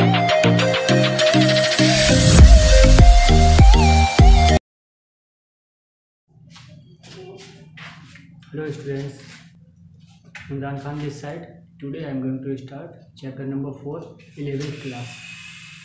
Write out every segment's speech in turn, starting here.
Hello students, Imran Khan this side. Today I am going to start chapter number 4, 11th class,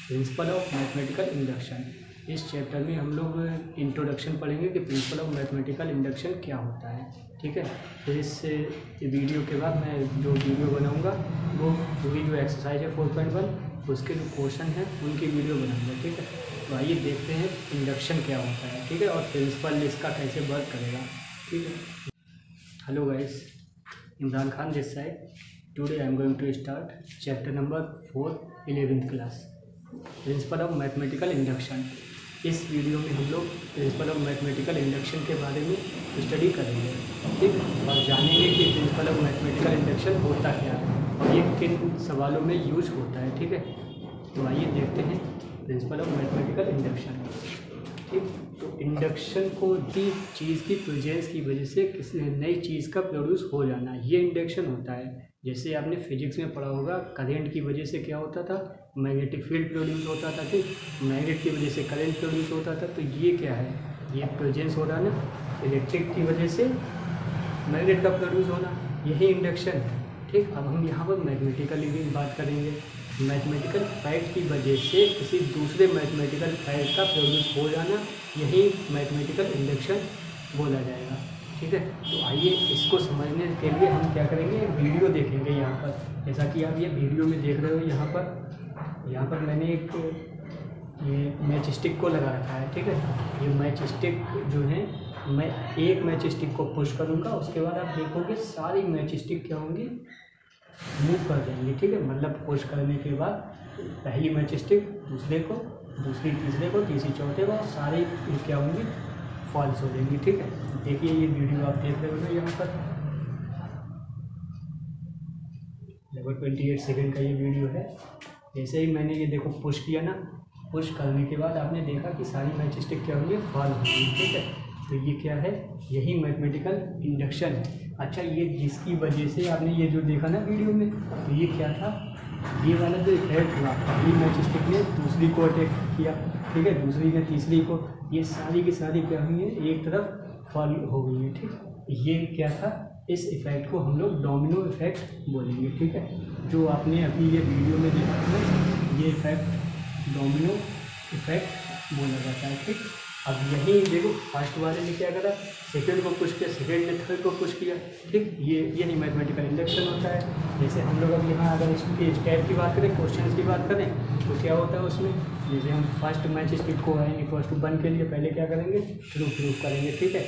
principal of mathematical induction. इस chapter में हम लोग introduction पढ़ेंगे कि principal of mathematical induction क्या होता है। ठीक है, फिर इस वीडियो के बाद मैं जो वीडियो बनाऊंगा वो पूरी जो एक्सरसाइज है 4.1 उसके जो क्वेश्चन हैं उनकी वीडियो बनाऊंगा। ठीक है, तो आइए देखते हैं इंडक्शन क्या होता है। ठीक है, और प्रिंसिपल इसका कैसे वर्क करेगा। ठीक है, hello guys, Imran Khan this side. Today I am going to start chapter number 4, 11th class, principle of mathematical induction. इस वीडियो में हम लोग प्रिंसिपल ऑफ मैथमेटिकल इंडक्शन के बारे में स्टडी करेंगे। ठीक है, और जानेंगे कि प्रिंसिपल ऑफ मैथमेटिकल इंडक्शन होता क्या है और ये किन सवालों में यूज होता है। ठीक है, तो आइए देखते हैं प्रिंसिपल ऑफ मैथमेटिकल इंडक्शन। ठीक, तो इंडक्शन को दी चीज़ की प्रेजेंस की वजह से किसी नई चीज़ का प्रोड्यूस हो जाना, ये इंडक्शन होता है। जैसे आपने फिजिक्स में पढ़ा होगा, करंट की वजह से क्या होता था, मैग्नेटिक फील्ड प्रोड्यूस होता था। ठीक, मैग्नेट की वजह से करंट प्रोड्यूस होता था। तो ये क्या है, ये प्रेजेंस हो रहा ना, इलेक्ट्रिक की वजह से मैग्नेट का प्रोड्यूस होना, यही इंडक्शन है। ठीक, अब हम यहाँ पर मैथमेटिकली भी बात करेंगे। मैथमेटिकल फैक्ट की वजह से किसी दूसरे मैथमेटिकल फैक्ट का प्रोड्यूस हो जाना, यही मैथमेटिकल इंडक्शन बोला जाएगा। ठीक है, तो आइए इसको समझने के लिए हम क्या करेंगे, वीडियो देखेंगे। यहाँ पर जैसा कि आप ये वीडियो में देख रहे हो, यहाँ पर मैंने ये मैच स्टिक को लगा रखा है। ठीक है, ये मैच स्टिक जो है, मैं एक मैच स्टिक को पुश करूँगा, उसके बाद आप देखोगे सारी मैच स्टिक क्या होंगी, मूव कर देंगे। ठीक है, मतलब पुश करने के बाद पहली मैच स्टिक दूसरे को, दूसरी तीसरे को, तीसरी चौथे को, सारी क्या होंगी, फॉल्स हो जाएंगी। ठीक है, देखिए ये वीडियो आप देख रहे हो ना, यहाँ पर लगभग 28 सेकंड का ये वीडियो है। जैसे ही मैंने ये देखो पुश किया ना, पुश करने के बाद आपने देखा कि सारी मैच स्टिक क्या होंगी, फॉल्स होंगी। ठीक है, तो ये क्या है, यही मैथमेटिकल इंडक्शन है। अच्छा, ये जिसकी वजह से आपने ये जो देखा ना वीडियो में, तो ये क्या था, ये वाला जो इफेक्ट हुआ, पहली मैच स्टिक ने दूसरी को अटैक किया। ठीक है, दूसरी ने तीसरी को, ये सारी की सारी क्या हुई है, एक तरफ फॉल हो गई है। ठीक, ये क्या था, इस इफेक्ट को हम लोग डोमिनो इफेक्ट बोलेंगे। ठीक है, जो आपने अभी ये वीडियो में देखा था, ये इफेक्ट डोमिनो इफेक्ट बोला जाता है। ठीक, अब यही देखो, फर्स्ट वाले ने क्या करा, सेकंड को पुश किया, सेकंड ने थर्ड को पुश किया। ठीक, यही मैथमेटिकल इंडक्शन होता है। जैसे हम लोग अब यहाँ अगर इसके स्टेप की बात करें, क्वेश्चन की बात करें, तो क्या होता है उसमें, जैसे हम फर्स्ट मैच स्टिक को n=1 के लिए पहले क्या करेंगे, प्रूफ करेंगे। ठीक है,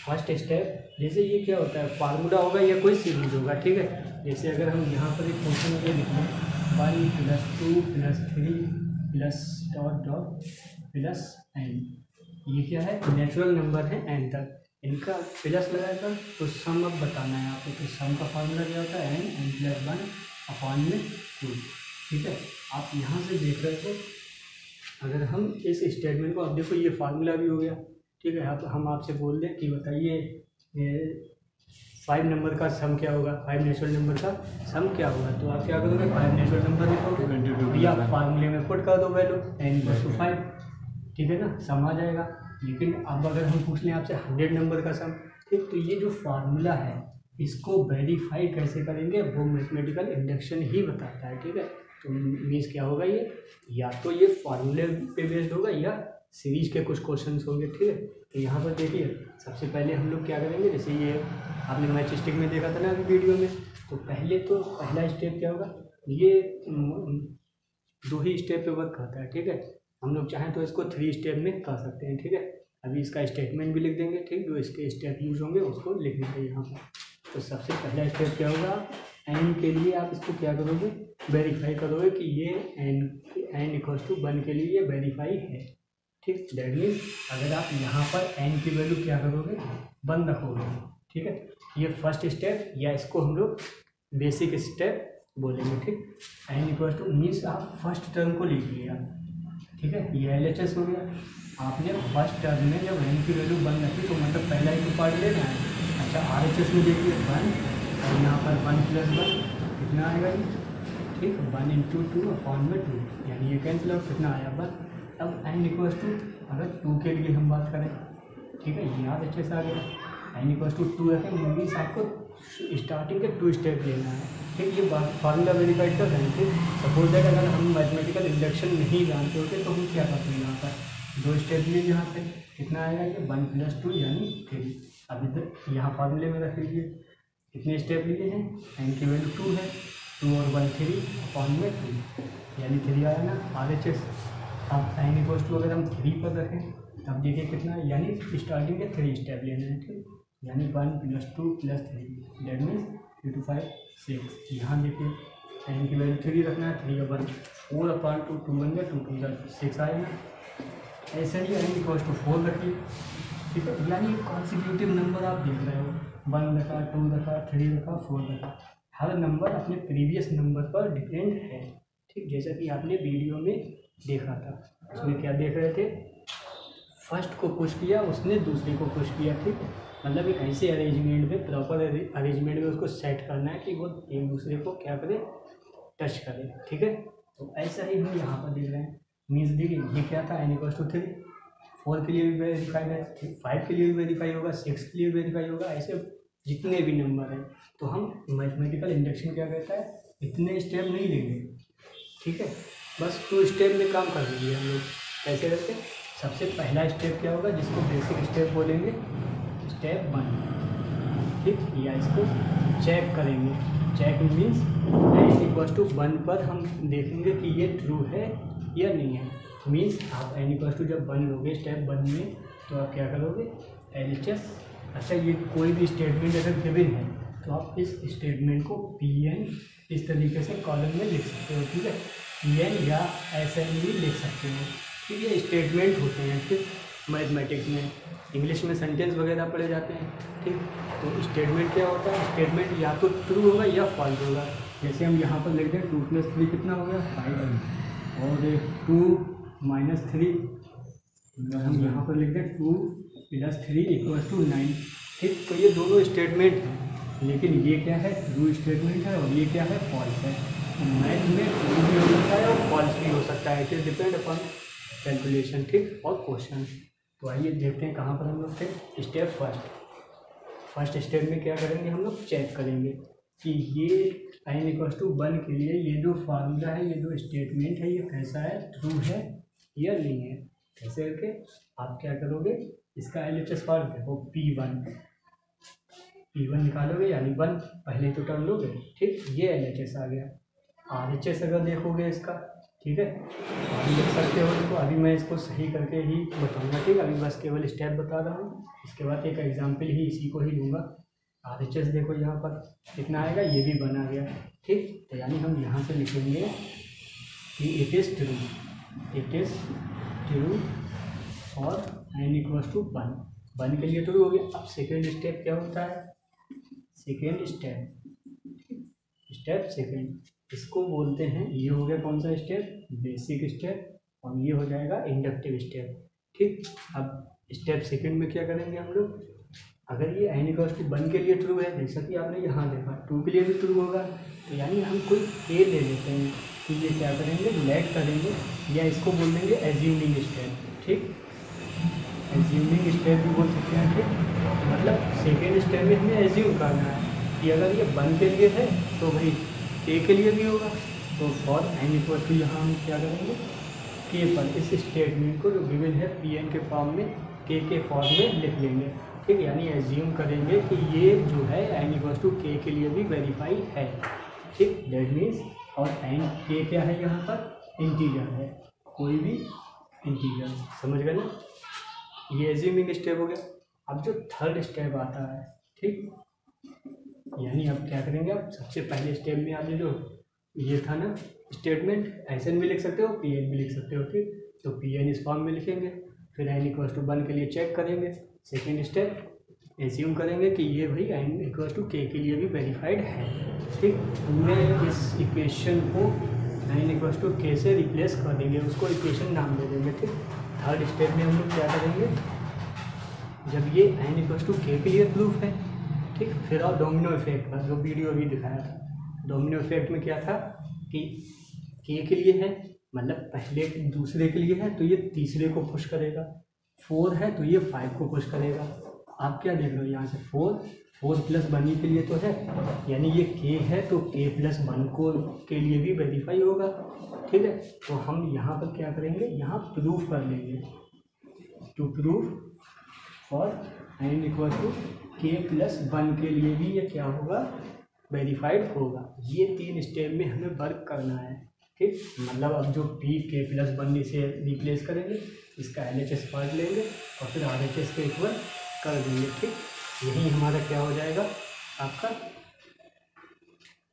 फर्स्ट स्टेप, जैसे ये क्या होता है, फार्मूला होगा या कोई सीरीज होगा। ठीक है, जैसे अगर हम यहाँ पर एक क्वेश्चन ये लिखें 1 + 2 + 3 + n, ये क्या है, नेचुरल नंबर है n तक, इनका प्लस लगाएगा तो सम अब बताना है आपको। तो सम का फार्मूला क्या होता है, n+1/2। ठीक है, आप यहाँ से देख रहे हो, अगर हम इस स्टेटमेंट को, अब देखो ये फार्मूला भी हो गया। ठीक है, अब हम आपसे बोल दें कि बताइए 5 नंबर का सम क्या होगा, 5 नेचुरल नंबर का सम क्या होगा, तो आप क्या करोगे, 5 नेचुरल नंबर लिखोगे या फार्मूले में पुट कर दो वैल्यू n=5। ठीक है ना, सम आ जाएगा। लेकिन अब अगर हम पूछ लें आपसे 100 नंबर का सम, ठीक, तो ये जो फार्मूला है इसको वेरीफाई कैसे करेंगे, वो मैथमेटिकल इंडक्शन ही बताता है। ठीक है, तो मीन्स क्या होगा, ये या तो ये फार्मूले पे बेस्ड होगा या सीरीज के कुछ क्वेश्चंस होंगे। ठीक है, तो यहाँ पर देखिए, सबसे पहले हम लोग क्या करेंगे, जैसे ये आपने मैच स्टिक में देखा था ना अभी वीडियो में, तो पहला स्टेप क्या होगा, ये 2 ही स्टेप पे वर्क करता है। ठीक है, हम लोग चाहें तो इसको 3 स्टेप में कर सकते हैं। ठीक है, अभी इसका स्टेटमेंट भी लिख देंगे। ठीक, जो इसके स्टेप यूज होंगे उसको लिख देंगे यहाँ पर। तो सबसे पहला स्टेप क्या होगा, n के लिए आप इसको क्या करोगे, वेरीफाई करोगे कि ये n=1 के लिए ये वेरीफाई है। ठीक, दैट मीन्स अगर आप यहाँ पर n की वैल्यू क्या करोगे, 1 रखोगे। ठीक है, ये फर्स्ट स्टेप, या इसको हम लोग बेसिक स्टेप बोलेंगे। ठीक, n मीन्स आप फर्स्ट टर्म को लिख लिया। ठीक है, ये LHS हो गया। आपने फर्स्ट टर्म में जब n की वैल्यू 1 रखी तो मतलब पहला ही तो पार्ट लेना है। अच्छा, RHS में देखिए 1, और यहाँ पर 1 + 1 कितना आएगा ये। ठीक, 1 इंटू 2/2, यानी ये कैंसिल आउट, कितना आया 1। अब n इक्वल्स टू, अगर 2 के लिए हम बात करें, ठीक है, ये यहाँ अच्छे से आ गया। n इक्वल्स टू 2 रखें, मीन्स आपको स्टार्टिंग के 2 स्टेप लेना है, ठीक। ये बात फार्मूला वेरीफाइड कर रहे हैं, ठीक। सपोज दैट अगर हम मैथमेटिकल इंडक्शन नहीं जानते होते तो हम क्या करते हैं, यहाँ पर 2 स्टेप लिए, यहाँ से कितना आएगा ये 1 + 2 यानी 3। अभी तक यहाँ फार्मूले में रख लीजिए, कितने स्टेप लिए हैं, n की वैल्यू 2 है, 2 और 1 3/2 यानी 3 आया ना RHS। अब n इक्वल्स टू अगर हम 3 पर रखें तब देखिए कितना है, यानी स्टार्टिंग के 3 स्टेप लेना है, ठीक। यानी 1 + 2 + 3 दैट मीन्स 3 2 5 6। यहाँ देखिए n की वैल्यू 3 रखना है, 3 और 1 4/2, 2 1 2 2 6 आया ना। ऐसे ही n इक्वल्स टू 4 रखिए, ठीक है, यानी कॉन्सिक्यूटिव नंबर आप देख रहे हो, 1 रखा, 2 रखा, 3 रखा, 4 रखा, हर नंबर अपने प्रीवियस नंबर पर डिपेंड है, ठीक। जैसा कि आपने वीडियो में देखा था, उसमें क्या देख रहे थे, फर्स्ट को पुश किया उसने दूसरे को पुश किया, ठीक। मतलब एक ऐसे अरेंजमेंट में, प्रॉपर अरेंजमेंट में उसको सेट करना है कि वो एक दूसरे को क्या करे, टच करे, ठीक है। तो ऐसा ही हम यहाँ पर देख रहे हैं, मीन्स देखिए ये क्या था, n इक्वल्स टू 3, 4 के लिए भी वेरीफाइड है, 5 के लिए भी वेरीफाई होगा, 6 के लिए भी वेरीफाई होगा, ऐसे जितने भी नंबर हैं। तो हम मैथमेटिकल इंडक्शन क्या कहता है, इतने स्टेप नहीं लेंगे, ठीक है, बस 2 स्टेप में काम कर लीजिए हम लोग। कैसे करके, सबसे पहला स्टेप क्या होगा, जिसको बेसिक स्टेप बोलेंगे, स्टेप 1, ठीक, या इसको चेक करेंगे। Check means n equals to 1 पर हम देखेंगे कि ये ट्रू है या नहीं है। मीन्स आप n इक्वल्स टू जब 1 लोगे स्टेप 1 में, तो आप क्या करोगे, LHS। अच्छा, ये कोई भी स्टेटमेंट अगर गिवन है तो आप इस स्टेटमेंट को Pn इस तरीके से कॉलम में लिख सकते हो, ठीक है, Pn या SN भी लिख सकते हो, ठीक। ये स्टेटमेंट होते हैं, ठीक, मैथमेटिक्स में, इंग्लिश में सेंटेंस वगैरह पढ़े जाते हैं, ठीक। तो स्टेटमेंट क्या होता है, स्टेटमेंट या तो ट्रू होगा या फॉल्स होगा। जैसे हम यहाँ पर लिख दें 2 + 3 कितना हो गया 5, और 2 - 3, हम यहाँ पर लिख दें 2 + 3 = 9, ठीक। तो ये दोनों स्टेटमेंट हैं, लेकिन ये क्या है, ट्रू स्टेटमेंट है, और ये क्या है, फॉल्स है। मैथ में ट्रू भी हो सकता है और फॉल्स भी हो सकता है, इट डिपेंड अपॉन कैलकुलेशन, ठीक, और क्वेश्चन। तो आइए देखते हैं कहाँ पर हम लोग थे। स्टेप फर्स्ट स्टेप में क्या करेंगे, हम लोग चेक करेंगे कि ये n इक्वल्स टू 1 के लिए ये जो फार्मूला है, ये जो स्टेटमेंट है, ये कैसा है, ट्रू है या नहीं है। कैसे करके, आप क्या करोगे, इसका LHS फॉर्म देखो, P1 निकालोगे, यानी 1 पहले तो टर्म लोगे, ठीक, ये LHS आ गया। RHS अगर देखोगे इसका, ठीक है, अभी देख सकते हो इसको, अभी मैं इसको सही करके ही बताऊंगा, ठीक। अभी बस केवल स्टेप बता रहा हूँ, इसके बाद एक एग्जाम्पल ही इसी को ही लूँगा। RHS देखो यहाँ पर कितना आएगा, ये भी बना गया, ठीक। तो यानी हम यहाँ से लिखेंगे कि इट इज़ ट्रू और n इक्वल्स टू 1 के लिए ट्रू हो गया। अब सेकेंड स्टेप क्या होता है, सेकेंड सेकेंड, इसको बोलते हैं, ये हो गया कौन सा स्टेप, बेसिक स्टेप, और ये हो जाएगा इंडक्टिव स्टेप, ठीक। अब स्टेप सेकंड में क्या करेंगे हम लोग, अगर ये n इक्वल्स टू 1 के लिए ट्रू है, जैसा कि आपने यहाँ देखा, 2 के लिए भी ट्रू होगा, तो यानी हम कोई a ले लेते हैं, तो ये क्या करेंगे, लेट करेंगे, या इसको बोल देंगे एज्यूमिंग स्टेप, ठीक, एज्यूमिंग स्टेप भी बोल सकते हैं, ठीक। मतलब सेकेंड स्टेप में हमें एज्यूम करना है कि अगर ये 1 के लिए है तो भाई a के लिए भी होगा। तो फॉर n इक्वल टू यहाँ हम क्या करेंगे, k पर इस स्टेटमेंट को जो गिवन है Pn के फॉर्म में, k के फॉर्म में लिख लेंगे, ठीक। यानी एज्यूम करेंगे कि ये जो है n इक्वल टू k के लिए भी वेरीफाई है, ठीक। दैट मीन्स, और n k क्या है, यहाँ पर इंटीजर है, कोई भी इंटीजर, समझ गए ना, ये एज्यूमिंग स्टेप हो गया। अब जो थर्ड स्टेप आता है, ठीक, यानी अब क्या करेंगे, आप सबसे पहले स्टेप में आपने जो ये था ना स्टेटमेंट, SN भी लिख सकते हो, Pn भी लिख सकते हो, ठीक। तो Pn इस फॉर्म में लिखेंगे, फिर n इक्वल टू 1 के लिए चेक करेंगे। सेकेंड स्टेप, एज्यूम करेंगे कि ये भाई n इक्वल टू k के लिए भी वेरीफाइड है, ठीक। हमने इस इक्वेशन को n इक्वल टू k से रिप्लेस कर देंगे, उसको इक्वेशन नाम दे देंगे, ठीक। थर्ड स्टेप में हम लोग क्या करेंगे, जब ये n इक्वल टू k के लिए प्रूफ है, ठीक, फिर और डोमिनो इफेक्ट पर जो वीडियो भी दिखाया था, डोमिनो इफेक्ट में क्या था, कि के के लिए है मतलब पहले दूसरे के लिए है तो ये तीसरे को पुश करेगा, 4 है तो ये 5 को पुश करेगा। आप क्या देख रहे हो यहाँ से 4 प्लस 1 के लिए तो है, यानी ये के है तो के प्लस 1 को के लिए भी वेरीफाई होगा। ठीक है, तो हम यहाँ पर क्या करेंगे, यहाँ प्रूफ कर लेंगे, टू प्रूफ और एन इक्वल टू के प्लस 1 के लिए भी ये क्या होगा, वेरीफाइड होगा। ये 3 स्टेप में हमें वर्क करना है। ठीक, मतलब अब जो पी के प्लस 1 इसे रिप्लेस करेंगे, इसका LHS पार्ट लेंगे और फिर RHS के इक्वल कर देंगे। ठीक, यही हमारा क्या हो जाएगा, आपका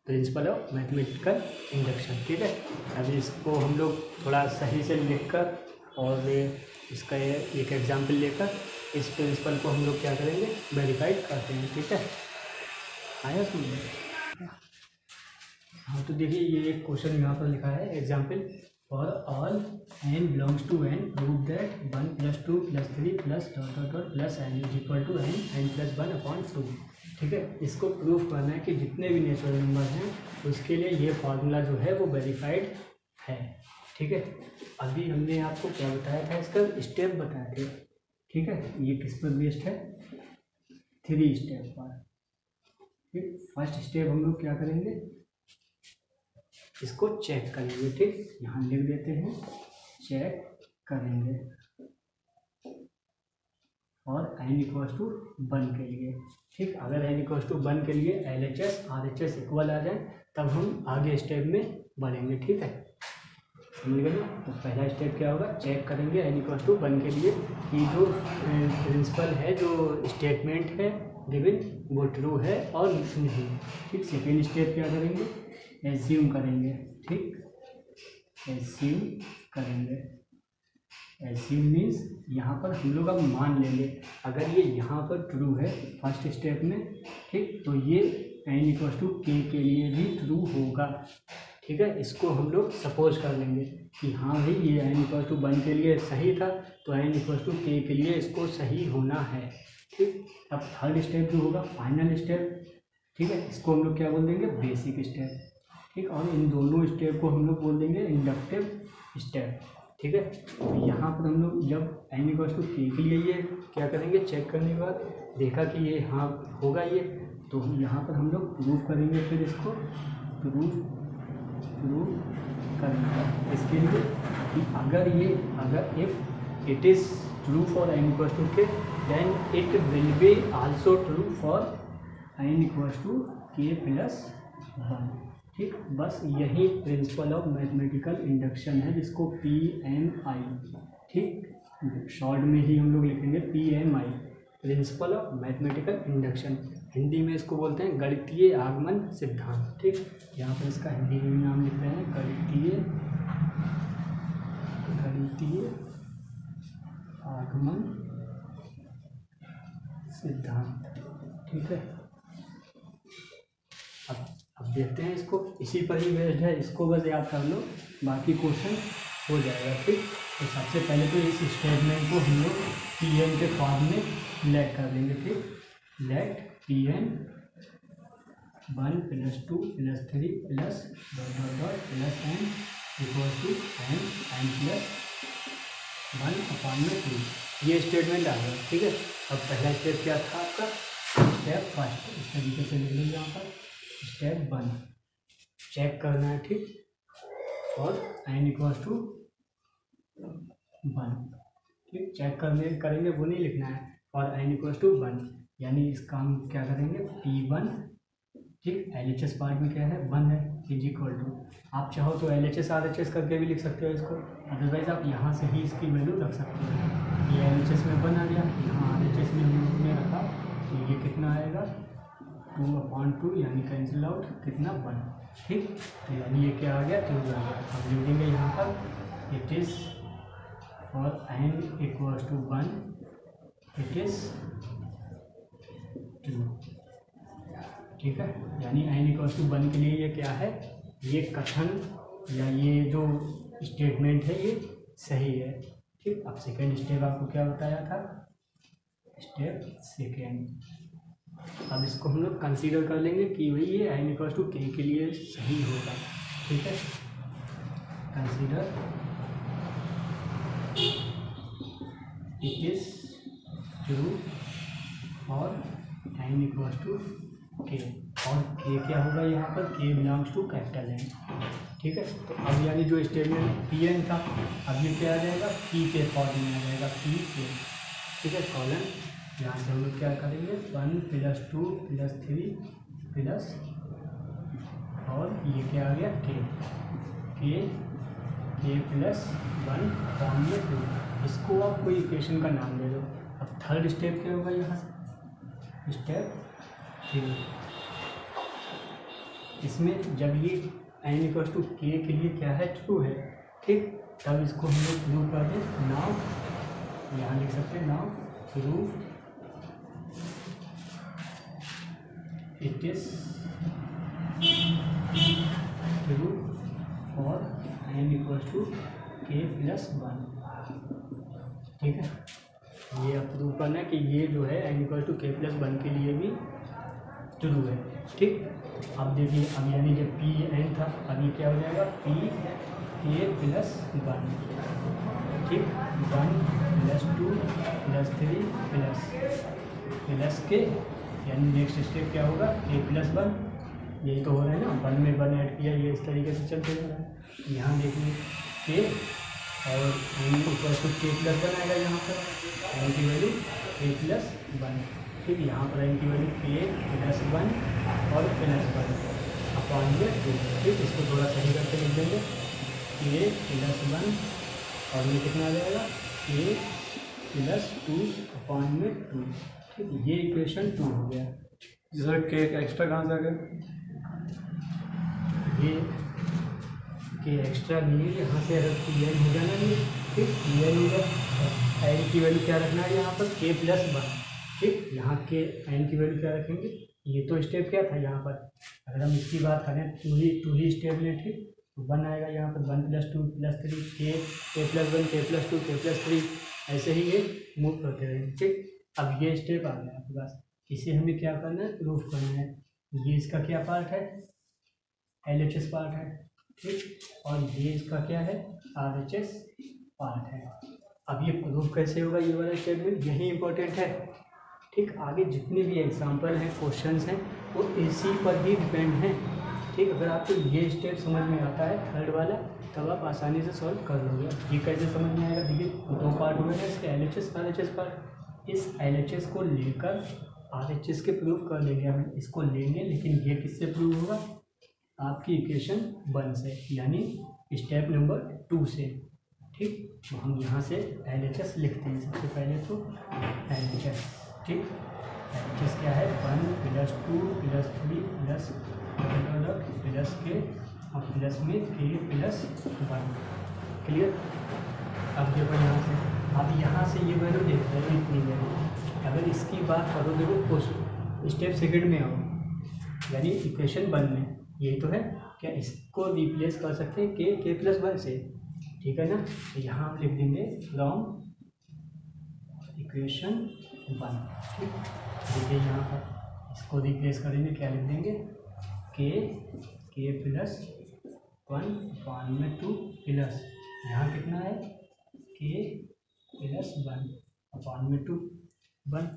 प्रिंसिपल ऑफ मैथमेटिकल इंडक्शन। ठीक है, अभी इसको हम लोग थोड़ा सही से लिखकर और इसका एक एग्जाम्पल लेकर इस प्रिंसिपल को हम लोग क्या करेंगे, वेरीफाइड करते हैं। ठीक है, आया समझ में? हाँ, तो देखिए ये एक क्वेश्चन यहाँ पर लिखा है, example for all n belongs to n prove that 1 + 2 + 3 + n is equal to n + 1/2। ठीक है, इसको प्रूफ करना है कि जितने भी नेचुरल नंबर हैं उसके लिए ये फार्मूला जो है वो वेरीफाइड है। ठीक है, अभी हमने आपको क्या बताया था, इसका स्टेप बताए थे। ठीक है, ये किस पर बेस्ड है, 3 स्टेप पर। ठीक, फर्स्ट स्टेप हम लोग क्या करेंगे, इसको चेक करेंगे। ठीक, यहाँ लिख देते हैं, चेक करेंगे और n = 1 के लिए। ठीक, अगर n = 1 के लिए LHS RHS इक्वल आ जाए तब हम आगे स्टेप में बढ़ेंगे। ठीक है, समझ गए? तो पहला स्टेप क्या होगा, चेक करेंगे n = 1 के लिए कि जो प्रिंसिपल है, जो स्टेटमेंट है गिवन वो ट्रू है और नहीं। ठीक, सेकेंड स्टेप क्या करेंगे, एज्यूम करेंगे। ठीक, एज्यूम करेंगे, एज्यूम मीन्स यहाँ पर हम लोग अब मान लेंगे अगर ये यहाँ पर ट्रू है फर्स्ट स्टेप में। ठीक, तो ये n = k के लिए भी ट्रू होगा। ठीक है, इसको हम लोग सपोज कर लेंगे कि हाँ भाई ये n = 1 के लिए सही था तो n = k के लिए इसको सही होना है। ठीक, अब थर्ड स्टेप जो होगा फाइनल स्टेप। ठीक है, इसको हम लोग क्या बोल देंगे, बेसिक स्टेप। ठीक, और इन दोनों स्टेप को हम लोग बोल देंगे इंडक्टिव स्टेप। ठीक है, तो यहाँ पर हम लोग जब n = k के लिए ये क्या करेंगे, चेक करने के बाद देखा कि ये हाँ होगा ये, तो यहाँ पर हम लोग प्रूव करेंगे। फिर इसको प्रूव करेंगे इसके लिए कि अगर if it is true for n = k then it will be also true for n = k + 1। ठीक, बस यही प्रिंसिपल ऑफ मैथमेटिकल इंडक्शन है जिसको PMI, ठीक शॉर्ट में ही हम लोग लिखेंगे PMI, principal of mathematical induction. Hindi में इसको बोलते हैं गणितीय आगमन सिद्धांत। ठीक, यहाँ पर इसका हिंदी में नाम लिख रहे हैं गणितीय आगमन सिद्धांत। ठीक है, अब देखते हैं इसको, इसी पर ही बेस्ड है, इसको बस याद कर लो बाकी क्वेश्चन हो जाएगा। ठीक, तो सबसे पहले तो इस स्टेटमेंट को हम लोग Pn के फॉर्म में लेट कर देंगे। ठीक, लेट Pn 1 + 2 + 3 + ... n = n + 1/2। ये स्टेटमेंट आ गया। ठीक है, अब पहला स्टेप क्या था आपका, स्टेप फर्स्ट, इस तरीके से लिख लेंगे यहाँ पर, स्टेप 1 चेक करना है। ठीक, और n = 1। ठीक, चेक करेंगे वो नहीं लिखना है, और n = 1 यानी इसका हम क्या करेंगे, P1। ठीक, LHS पार्ट में क्या है, 1 है, इज इक्वल टू, आप चाहो तो LHS RHS करके भी लिख सकते हो इसको, अदरवाइज आप यहाँ से ही इसकी वैल्यू रख सकते हो। ये LHS में 1 आ गया, यहाँ RHS में हमने रखा तो ये कितना आएगा, 2/2 यानी कैंसिल आउट, कितना 1। ठीक, तो यानी ये क्या आ गया, ट्रू आ गया। अब लिखेंगे यहाँ पर it is for n = 1 it is true. ठीक है, यानी n = 1 के लिए ये क्या है, ये कथन या ये जो स्टेटमेंट है ये सही है। ठीक, अब सेकेंड स्टेप आपको क्या बताया था, स्टेप सेकेंड। अब इसको हम लोग कंसीडर कर लेंगे कि भाई ये n = k के लिए सही होगा। ठीक है। कंसीडर इट इज ट्रू और n इक्वल्स टू k, और k क्या होगा यहाँ पर, k belongs to capital N, ठीक है। तो अब यानी जो स्टेटमेंट Pn था, अब ये क्या आ जाएगा, P के फॉर्म में आ जाएगा, P के, ठीक है। कॉलन यहाँ से हम लोग क्या करेंगे, 1 + 2 + 3 प्लस, और ये क्या आ गया, k + 1 फॉर्म में 2। इसको आप कोई इक्वेशन का नाम दे दो। अब थर्ड स्टेप क्या होगा, यहाँ से स्टेप 3, इसमें जब ये n इक्वल्स टू k के लिए क्या है, ट्रू है, ठीक, तब इसको हम लोग प्रूव कर दें। नाउ यहाँ लिख सकते हैं, now prove it is true और n इक्वल्स टू k + 1, ठीक है। ये अब प्रूव करना है कि ये जो है n इक्वल टू k + 1 के लिए भी ट्रू है, ठीक। अब देखिए, अब यानी जब Pn था, अब ये क्या हो जाएगा, P k + 1, ठीक, 1 + 2 + 3 प्लस के, यानी नेक्स्ट स्टेप क्या होगा, k + 1, यही तो हो रहा है ना, 1 में 1 ऐड किया, ये इस तरीके से चलते जा रहा है। यहाँ देखिए k और n इक्वल टू k + 1 आएगा, यहाँ पर n की वैल्यू k + 1, ठीक। यहाँ पर n की वैल्यू k + 1 और +1 अपॉन में 2, ठीक। इसको थोड़ा सही करके लिख देंगे, k + 1 और ये कितना आ जाएगा, k + 2 अपॉन में 2, ठीक। ये इक्वेशन 2 हो गया। सर के एक्स्ट्रा कहाँ से आ गया, ये के एक्स्ट्रा नहीं है, यहाँ से अगर Pn हो जाना नहीं, ठीक, Pn होगा, n की वैल्यू क्या रखना है यहाँ पर, k + 1, ठीक। यहाँ के n की वैल्यू क्या रखेंगे, ये तो स्टेप क्या था यहाँ पर, अगर हम इसकी बात करें, टू ही स्टेप में, ठीक, 1 आएगा यहाँ पर, 1 + 2 + 3 k + 1 k + 2 k + 3, ऐसे ही ये मूव करते रहेंगे, ठीक। अब ये स्टेप आ गया आपके पास, इसे हमें क्या करना है, प्रूफ करना है। ये इसका क्या पार्ट है, LHS पार्ट है, ठीक, और ये इसका क्या है, RHS पार्ट है। अब ये प्रूफ कैसे होगा, ये वाला स्टेटमेंट यही इंपॉर्टेंट है, ठीक। आगे जितने भी एग्जाम्पल हैं, क्वेश्चंस हैं, वो इसी पर ही डिपेंड हैं, ठीक। अगर आपको ये स्टेप समझ में आता है, थर्ड वाला, तब आप आसानी से सॉल्व कर लोगे। ये कैसे समझ में आएगा, देखिए 2 पार्ट हुए हैं इसके, LHS RHS पार्ट। इस LHS को लेकर RHS के प्रूफ कर लेंगे, हम इसको लेंगे, लेकिन ये किससे प्रूव होगा, आपकी इक्वेशन 1 से, यानी स्टेप नंबर 2 से, ठीक। तो हम यहाँ से LHS लिखते हैं, सबसे पहले तो LHS, ठीक। LHS क्या है, 1 + 2 + 3 प्लस प्लस के और प्लस में k + 1, क्लियर। अब देखो यहाँ से, अब यहाँ से ये वैल्यू देख रहे हैं, इतनी वैल्यू, अगर इसकी बात करो, देखो स्टेप सेकंड में आओ, यानी इक्वेशन 1 में, यही तो है, क्या इसको रिप्लेस कर सकते हैं k + 1 से, ठीक है ना। तो यहाँ हम लिख देंगे फ्रॉम इक्वेशन 1, ठीक। देखिए यहाँ पर इसको रिप्लेस करेंगे, क्या लिख देंगे, k + 1 अपॉन में 2 प्लस, यहाँ कितना है, k + 1 अपॉन में 2, 1,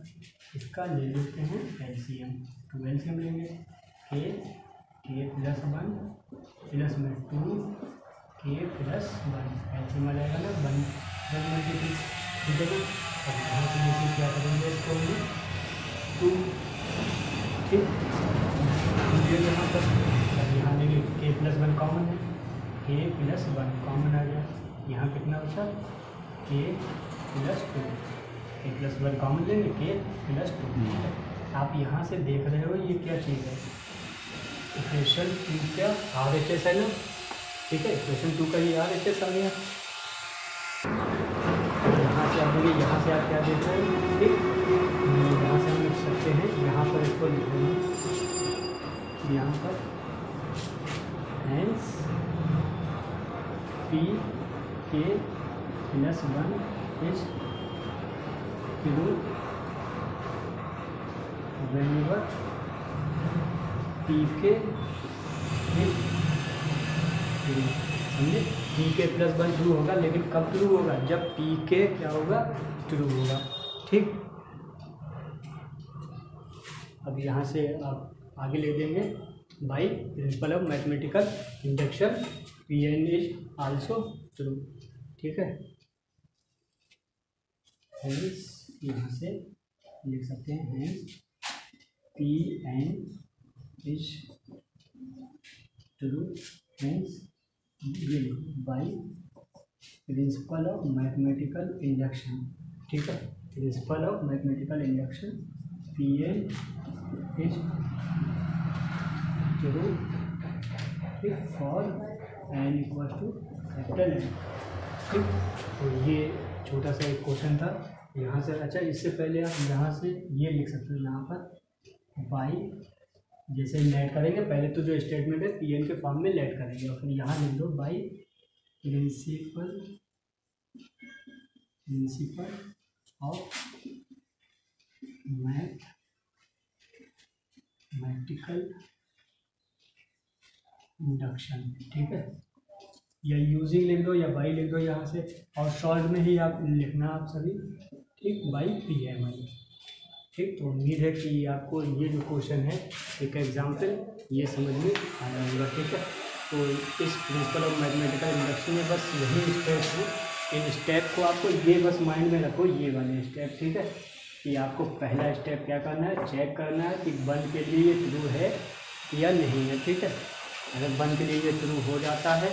इसका ले लेते हैं LCM, तो LCM लेंगे, k + 1 प्लस में 2 k + 1, LCM आ जाएगा ना 1 +1, ठीक है ना। अब यहाँ से देखिए क्या करेंगे, इसको हम 2, ठीक, यहाँ पर यहाँ लेंगे k + 1 कॉमन है, k + 1 कॉमन आ गया, यहाँ कितना बचा, k + 2, k + 1 कॉमन लेंगे, k + 2। आप यहाँ से देख रहे हो ये क्या चीज़ है, इक्वेशन 2 क्या RHS है ना, ठीक है, इक्वेशन 2 का ये RHS आ गया। यहाँ से आप देखिए, यहाँ से आप क्या देख रहे हैं, ठीक, यहाँ से हम लिख सकते हैं, यहाँ पर इसको लिख देंगे, यहाँ पर hence P k + 1 is true whenever P k true, समझे। P K plus one true होगा, लेकिन कब ट्रू होगा, जब पी के क्या होगा, ट्रू होगा, ठीक। अब यहाँ से आप आगे ले देंगे, by principle of mathematical induction P N is also true, ठीक है। यहाँ से लिख सकते हैं P N is true means by principle of mathematical induction, ठीक है। Principle of mathematical induction P N is true, ठीक, for N equal to capital N, ठीक। तो ये छोटा सा एक क्वेश्चन था यहाँ से। अच्छा, इससे पहले आप यहाँ से ये लिख सकते हो, यहाँ पर बाई, जैसे लेट करेंगे पहले तो जो स्टेटमेंट है पी एन के फॉर्म में लेट करेंगे, और फिर यहाँ लिख दो by principle of mathematical induction, ठीक है। या यूजिंग लिख दो या बाई लिख दो यहाँ से, और शॉर्ट में ही आप लिखना आप सभी, ठीक, बाई पी एम आई, ठीक। तो उम्मीद है कि आपको ये जो क्वेश्चन है एक एग्जाम्पल ये समझ में आया होगा, ठीक है। तो इस प्रिंसिपल ऑफ मैथमेटिकल इंडक्शन में बस यही स्टेप है, इन स्टेप को आपको ये बस माइंड में रखो, ये वाले स्टेप, ठीक है। कि आपको पहला स्टेप क्या करना है, चेक करना है कि वन के लिए ये ट्रू है या नहीं है, ठीक है। अगर वन के लिए ये ट्रू हो जाता है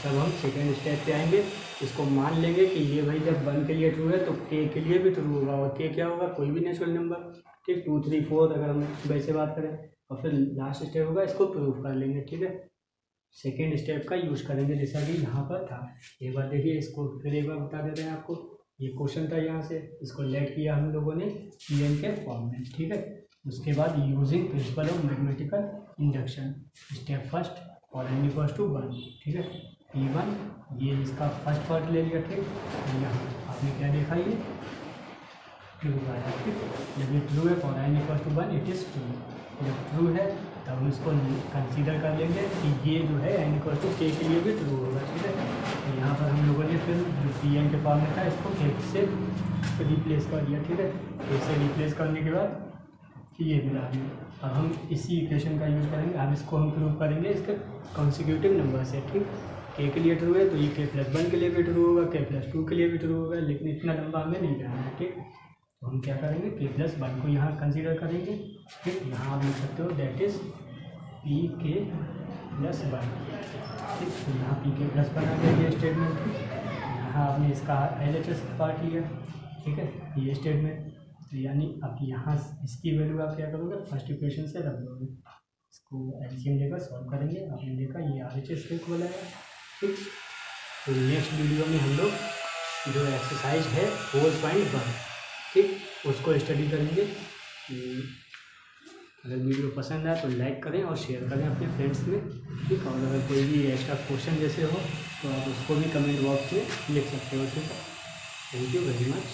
तब हम सेकेंड स्टेप पे आएंगे, इसको मान लेंगे कि ये भाई जब वन के लिए ट्रू है तो के के लिए भी ट्रू होगा, और के क्या होगा, कोई भी नेचुरल नंबर, ठीक, 2 3 4 अगर हम वैसे बात करें। और फिर लास्ट स्टेप होगा, इसको प्रूव कर लेंगे, ठीक है। सेकेंड स्टेप का यूज करेंगे जैसा कि यहाँ पर था। एक बार देखिए, इसको फिर एक बार बता देते हैं आपको। ये क्वेश्चन था यहाँ से, इसको लेट किया हम लोगों ने पी एन के फॉर्म में, ठीक है। उसके बाद using principal of mathematical induction, step first और एन इक्वल्स टू 1, ठीक है। P1 ये इसका फर्स्ट पार्ट ले लिया, ठीक। यहाँ आपने क्या देखा, ये ट्रू आया, ठीक। जब ये ट्रू है for N equals to 1 it is true, जब ट्रू है तब हम इसको कंसीडर कर लेंगे कि ये जो है एन इक्वल्स टू के लिए भी ट्रू होगा, ठीक है। तो यहाँ पर हम लोगों ने फिर जो पी एन के फॉर्म में था इसको के से रिप्लेस कर दिया, ठीक है। के से रिप्लेस करने के बाद ये मिला दिया। अब हम इसी इक्वेशन का यूज़ करेंगे, अब इसको हम प्रूव करेंगे इसके कॉन्सिक्यूटिव नंबर से, ठीक। के लिए ट्रू है तो ये के प्लस 1 के लिए भी ट्रू होगा, के प्लस 2 के लिए भी ट्रू होगा, लेकिन इतना लंबा हमें नहीं जाना है, ठीक। तो हम क्या करेंगे, के प्लस 1 को यहाँ कंसीडर करेंगे, ठीक। यहाँ आप लिख सकते हो that is P K plus 1, ठीक। तो यहाँ पी के प्लस 1 आ गया ये स्टेटमेंट, यहाँ आपने इसका LHS पार्ट लिया, ठीक है, ये स्टेटमेंट। तो यानी अब यहाँ इसकी वैल्यू आप क्या करोगे, फर्स्ट इक्वेशन से रख दोगे, इसको एलसीएम लेकर सॉल्व करेंगे। आपने देखा ये RHS का इक्वल है, ठीक। तो नेक्स्ट वीडियो में हम लोग जो एक्सरसाइज है 4.1, ठीक, उसको स्टडी करेंगे। अगर वीडियो पसंद आए तो लाइक करें और शेयर करें अपने फ्रेंड्स में, ठीक। और अगर कोई भी एक्स्ट्रा क्वेश्चन जैसे हो तो आप उसको भी कमेंट बॉक्स में लिख सकते हो, ठीक है। Thank you very much.